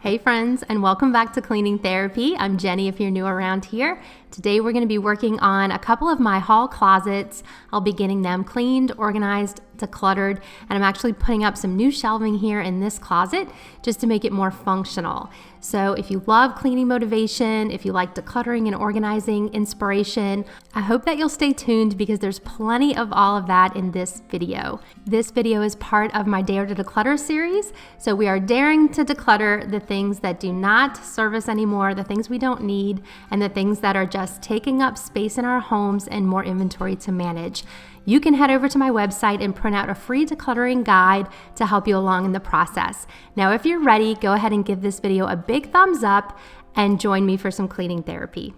Hey friends, and welcome back to Cleaning Therapy. I'm Jenny if you're new around here. Today we're going to be working on a couple of my hall closets. I'll be getting them cleaned, organized, decluttered, and I'm actually putting up some new shelving here in this closet just to make it more functional. So if you love cleaning motivation, if you like decluttering and organizing inspiration, I hope that you'll stay tuned because there's plenty of all of that in this video. This video is part of my Dare to Declutter series. So we are daring to declutter the things that do not serve us anymore, the things we don't need, and the things that are just taking up space in our homes and more inventory to manage. You can head over to my website and print out a free decluttering guide to help you along in the process. Now, if you're ready, go ahead and give this video a big thumbs up and join me for some cleaning therapy.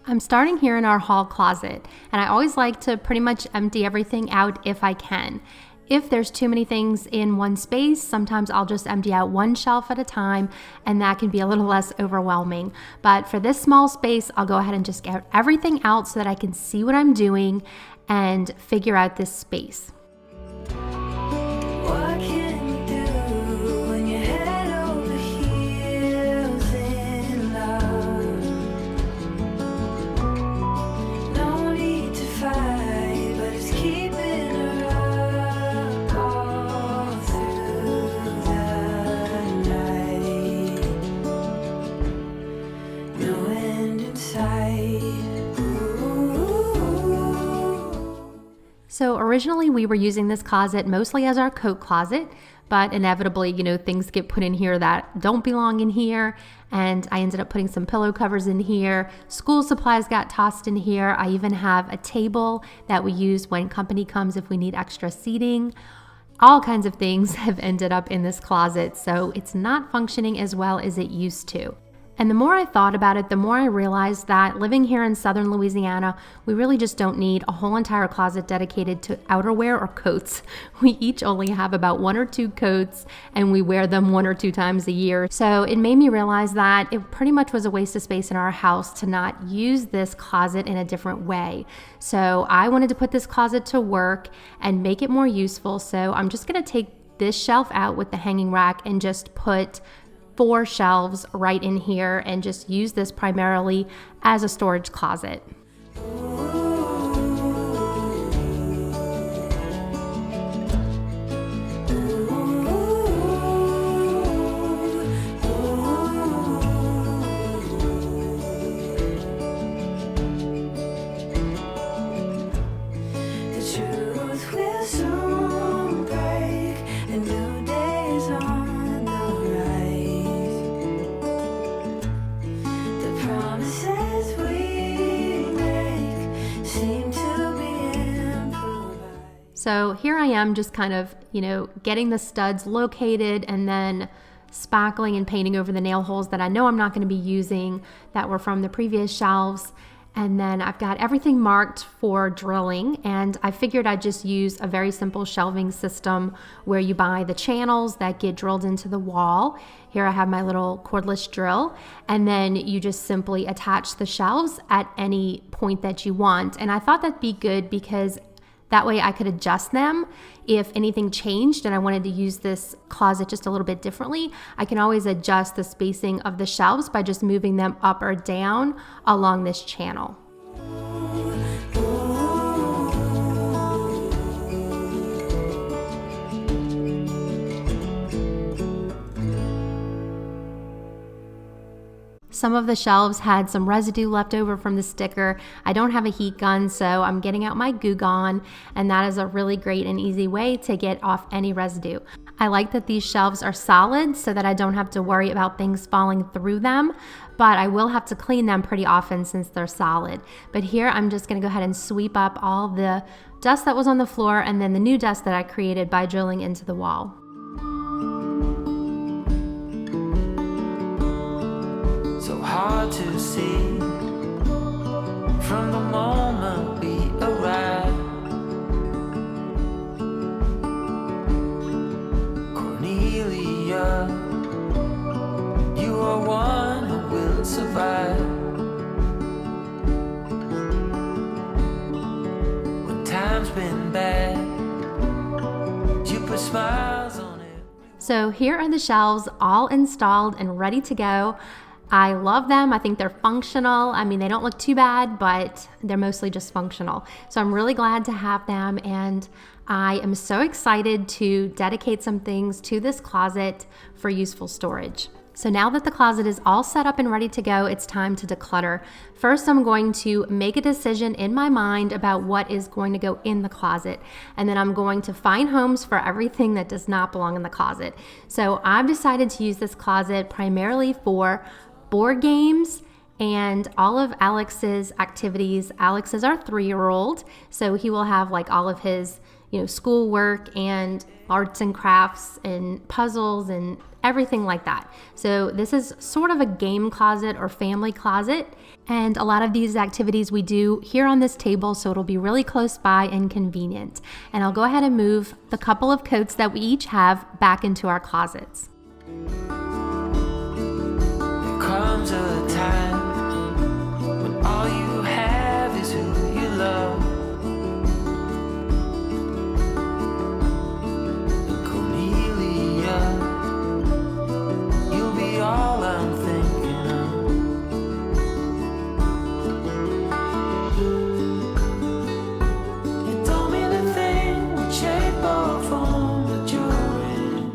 I'm starting here in our hall closet, and I always like to pretty much empty everything out if I can. If there's too many things in one space, sometimes I'll just empty out one shelf at a time, and that can be a little less overwhelming. But for this small space, I'll go ahead and just get everything out so that I can see what I'm doing and figure out this space. So originally we were using this closet mostly as our coat closet, but inevitably, things get put in here that don't belong in here. And I ended up putting some pillow covers in here. School supplies got tossed in here. I even have a table that we use when company comes if we need extra seating. All kinds of things have ended up in this closet, so it's not functioning as well as it used to. And the more I thought about it, the more I realized that living here in southern Louisiana, we really just don't need a whole entire closet dedicated to outerwear or coats. We each only have about 1 or 2 coats, and we wear them 1 or 2 times a year. So it made me realize that it pretty much was a waste of space in our house to not use this closet in a different way. So I wanted to put this closet to work and make it more useful. So I'm just gonna take this shelf out with the hanging rack and just put 4 shelves right in here and just use this primarily as a storage closet. So here I am just kind of, getting the studs located and then spackling and painting over the nail holes that I know I'm not going to be using that were from the previous shelves. And then I've got everything marked for drilling, and I figured I'd just use a very simple shelving system where you buy the channels that get drilled into the wall. Here I have my little cordless drill, and then you just simply attach the shelves at any point that you want. And I thought that'd be good because that way I could adjust them. If anything changed and I wanted to use this closet just a little bit differently, I can always adjust the spacing of the shelves by just moving them up or down along this channel. Some of the shelves had some residue left over from the sticker. I don't have a heat gun, so I'm getting out my Goo Gone, and that is a really great and easy way to get off any residue. I like that these shelves are solid so that I don't have to worry about things falling through them, but I will have to clean them pretty often since they're solid. But here I'm just gonna go ahead and sweep up all the dust that was on the floor and then the new dust that I created by drilling into the wall. So hard to see from the moment we arrive. So here are the shelves all installed and ready to go. I love them. I think they're functional. I mean, they don't look too bad, but they're mostly just functional. So I'm really glad to have them, and I am so excited to dedicate some things to this closet for useful storage. So now that the closet is all set up and ready to go, it's time to declutter. First, I'm going to make a decision in my mind about what is going to go in the closet. And then I'm going to find homes for everything that does not belong in the closet. So I've decided to use this closet primarily for board games and all of Alex's activities. Alex is our 3-year-old, so he will have like all of his, schoolwork and arts and crafts and puzzles and everything like that. So this is sort of a game closet or family closet, and a lot of these activities we do here on this table, so it'll be really close by and convenient. And I'll go ahead and move the couple of coats that we each have back into our closets. There comes a time when all you have is who you love. And Cornelia, you'll be all I'm thinking of. You told me the thing would shape or form that you're in.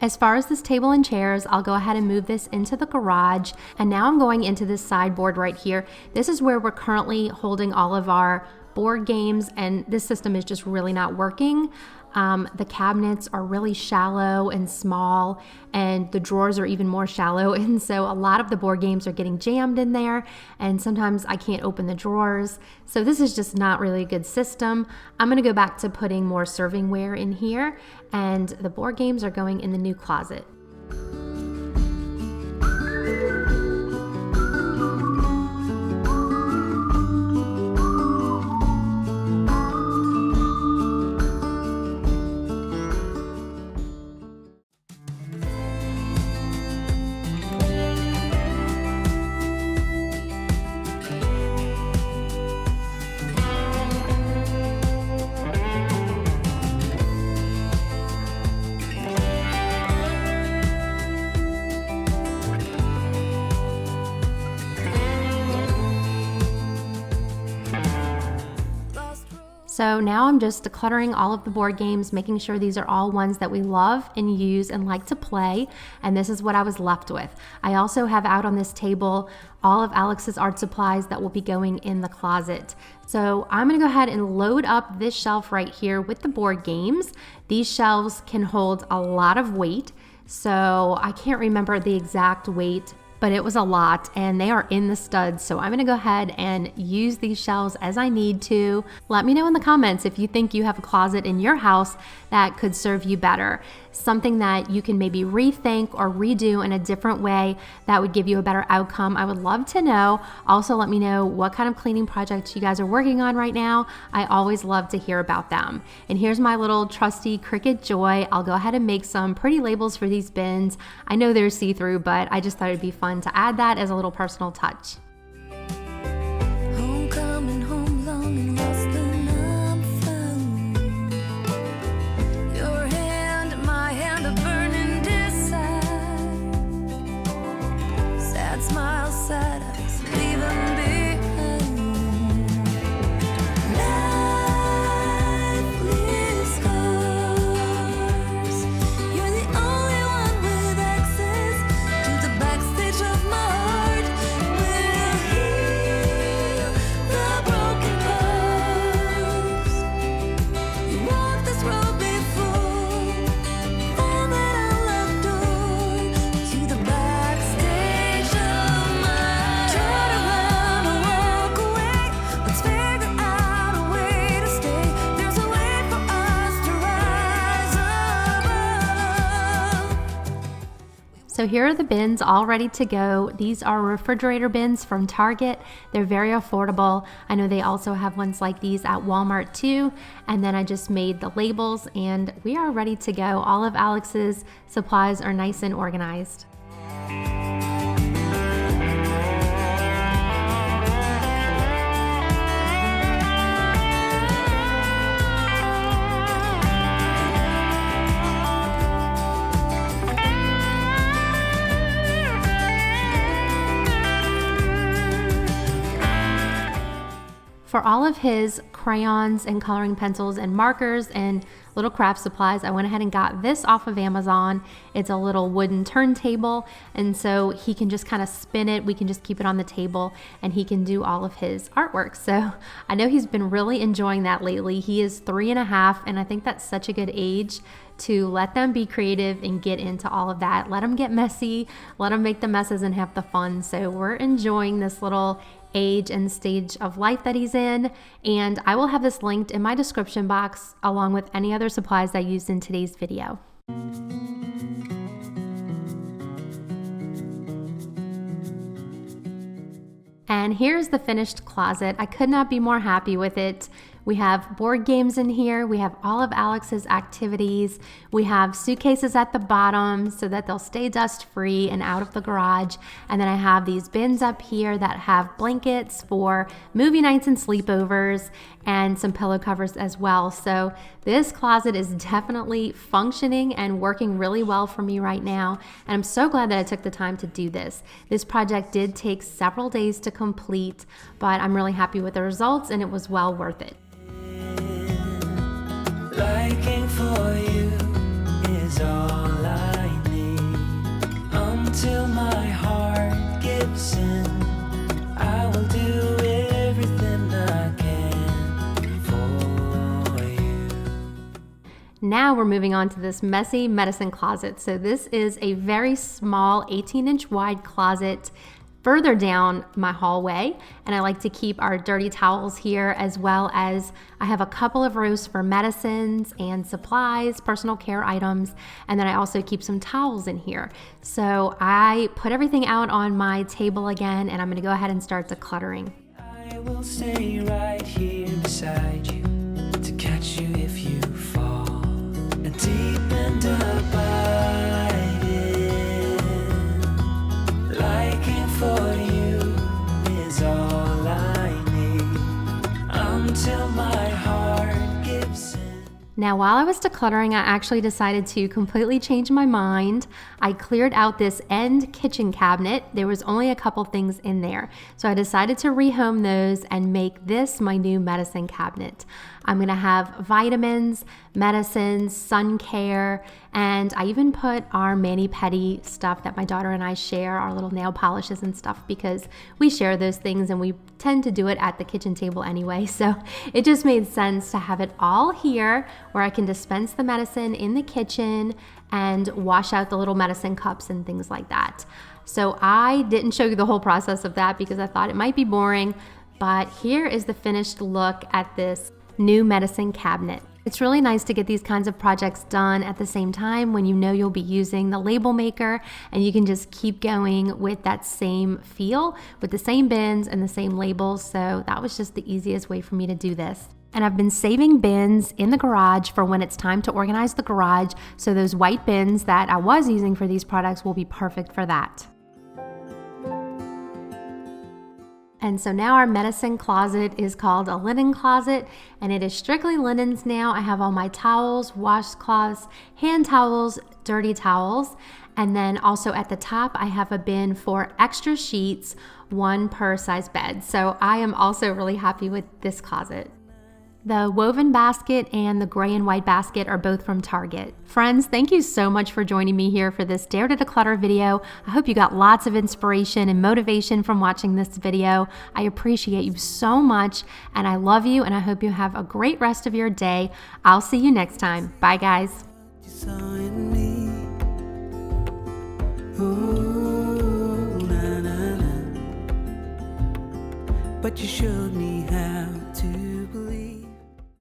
As far as this table and chairs, I'll go ahead and move this into the garage. And now I'm going into this sideboard right here. This is where we're currently holding all of our board games, and this system is just really not working. The cabinets are really shallow and small, and the drawers are even more shallow, and so a lot of the board games are getting jammed in there, and sometimes I can't open the drawers. So this is just not really a good system. I'm going to go back to putting more servingware in here, and the board games are going in the new closet. So now I'm just decluttering all of the board games, making sure these are all ones that we love and use and like to play, and this is what I was left with. I also have out on this table all of Alex's art supplies that will be going in the closet. So I'm gonna go ahead and load up this shelf right here with the board games. These shelves can hold a lot of weight, so I can't remember the exact weight, but it was a lot, and they are in the studs. So I'm gonna go ahead and use these shelves as I need to. Let me know in the comments if you think you have a closet in your house that could serve you better. Something that you can maybe rethink or redo in a different way that would give you a better outcome. I would love to know. Also, let me know what kind of cleaning projects you guys are working on right now. I always love to hear about them. And here's my little trusty Cricut Joy. I'll go ahead and make some pretty labels for these bins. I know they're see-through, but I just thought it'd be fun to add that as a little personal touch. Homecoming home long and lost and unfound. Your hand, my hand, a burning desire. Sad smile, sad eyes, leaving behind. Life leaves scars. You're the only one with access to the backstage of my heart. We'll heal the broken parts. You walked this road before, found that unlocked door to the backstage of my heart. Turn around and walk away. Let's figure out a way to stay. There's a way for us to rise above. So here are the bins all ready to go. These are refrigerator bins from Target. They're very affordable. I know they also have ones like these at Walmart too. And then I just made the labels and we are ready to go. All of Alex's supplies are nice and organized. all of his crayons and coloring pencils and markers and little craft supplies, I went ahead and got this off of Amazon. It's a little wooden turntable, and so he can just kind of spin it. We can just keep it on the table and he can do all of his artwork. So I know he's been really enjoying that lately. He is 3.5, and I think that's such a good age to let them be creative and get into all of that. Let them get messy, let them make the messes and have the fun. So we're enjoying this little age and stage of life that he's in, and I will have this linked in my description box along with any other supplies I used in today's video. And here's the finished closet. I could not be more happy with it. We have board games in here. We have all of Alex's activities. We have suitcases at the bottom so that they'll stay dust free and out of the garage. And then I have these bins up here that have blankets for movie nights and sleepovers and some pillow covers as well. So this closet is definitely functioning and working really well for me right now. And I'm so glad that I took the time to do this. This project did take several days to complete, but I'm really happy with the results and it was well worth it. Liking for you is all I need. Until my heart gives in, I will do everything I can for you. Now we're moving on to this messy medicine closet. So this is a very small 18-inch wide closet further down my hallway, and I like to keep our dirty towels here, as well as I have a couple of rows for medicines and supplies, personal care items, and then I also keep some towels in here. So I put everything out on my table again, and I'm going to go ahead and start decluttering. I will stay right here beside you to catch you if you fall, and deep and abiding. Liking for you is all I need until my heart gives in. Now, while I was decluttering, I actually decided to completely change my mind. I cleared out this end kitchen cabinet. There was only a couple things in there. So I decided to rehome those and make this my new medicine cabinet. I'm gonna have vitamins, medicines, sun care, and I even put our mani-pedi stuff that my daughter and I share, our little nail polishes and stuff, because we share those things and we tend to do it at the kitchen table anyway. So it just made sense to have it all here where I can dispense the medicine in the kitchen and wash out the little medicine cups and things like that. So I didn't show you the whole process of that because I thought it might be boring, but here is the finished look at this new medicine cabinet. It's really nice to get these kinds of projects done at the same time when you know you'll be using the label maker, and you can just keep going with that same feel with the same bins and the same labels. So that was just the easiest way for me to do this. And I've been saving bins in the garage for when it's time to organize the garage. So those white bins that I was using for these products will be perfect for that. And so now our medicine closet is called a linen closet, and it is strictly linens now. I have all my towels, washcloths, hand towels, dirty towels, and then also at the top I have a bin for extra sheets, one per size bed. So I am also really happy with this closet. The woven basket and the gray and white basket are both from Target. Friends, thank you so much for joining me here for this Dare to Declutter video. I hope you got lots of inspiration and motivation from watching this video. I appreciate you so much, and I love you, and I hope you have a great rest of your day. I'll see you next time. Bye, guys. You saw in me. Ooh, na, na, na. But you showed me